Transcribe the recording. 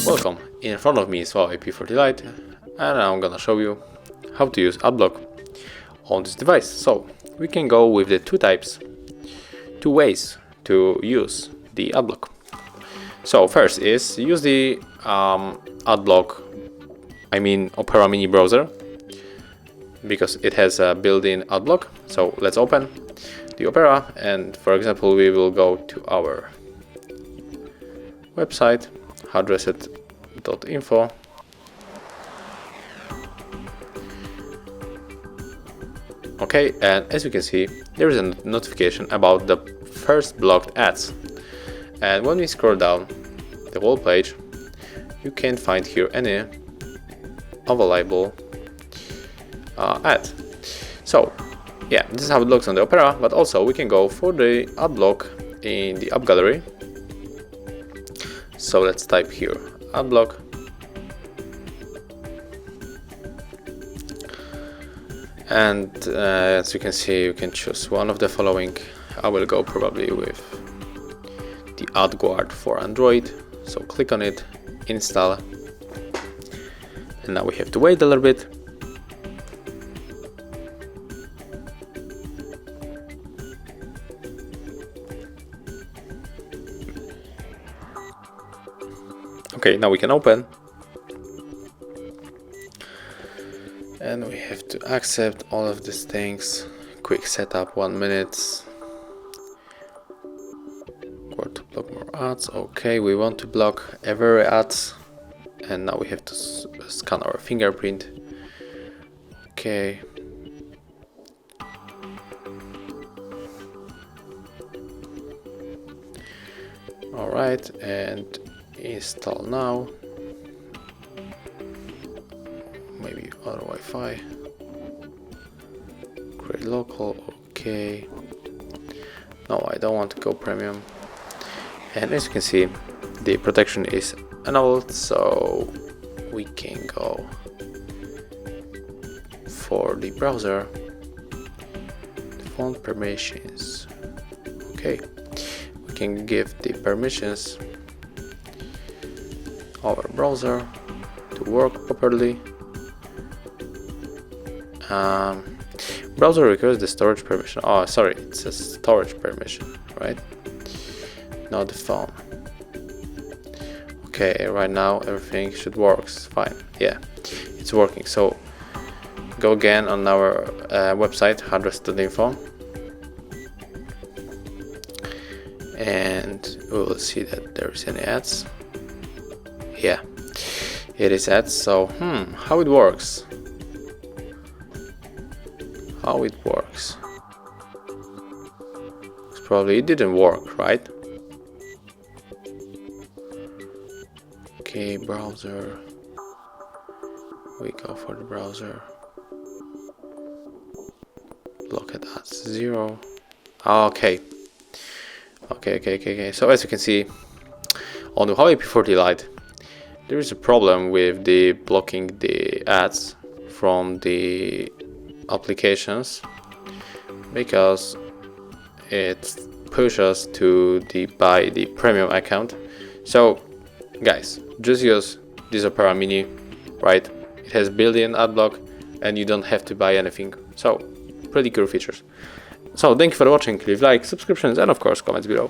Welcome, in front of me is Huawei P40 Lite, and I'm gonna show you how to use AdBlock on this device. So we can go with the two ways to use the AdBlock. So first is use the AdBlock, Opera Mini browser, because it has a built-in AdBlock. So let's open the Opera, and for example we will go to our website HardReset.Info. Okay, and as you can see, there is a notification about the first blocked ads. And when we scroll down the whole page, you can find here any available ad. So yeah, this is how it looks on the Opera, but also we can go for the AdBlock in the app gallery. So let's type here AdBlock, and as you can see, you can choose one of the following. I will go probably with the AdGuard for Android. So click on it, install, and now we have to wait a little bit. Okay, now we can open, and we have to accept all of these things. Quick setup, 1 minute. Where to block more ads? Okay, we want to block every ads, and now we have to scan our fingerprint. Okay. All right, and install now. Maybe other Wi-Fi. Create local. Okay. No, I don't want to go premium. And as you can see, the protection is enabled, so we can go for the browser. Font permissions. Okay, we can give the permissions our browser to work properly. Browser requires the storage permission. Oh, sorry, it says storage permission, right? Not the phone. Okay, right now everything should work fine. Yeah, it's working. So go again on our website HardReset.Info, and we will see that there is any ads. Yeah, it is ads. So how it works? Probably it didn't work, right? Okay, browser. We go for the browser. Look at that, 0. Okay. So as you can see, on the Huawei P40 Lite, there is a problem with the blocking the ads from the applications, because it pushes to buy the premium account. So guys, just use this Opera Mini, right? It has built-in AdBlock and you don't have to buy anything. So pretty cool features. So thank you for watching. Leave like, subscriptions, and of course comments below.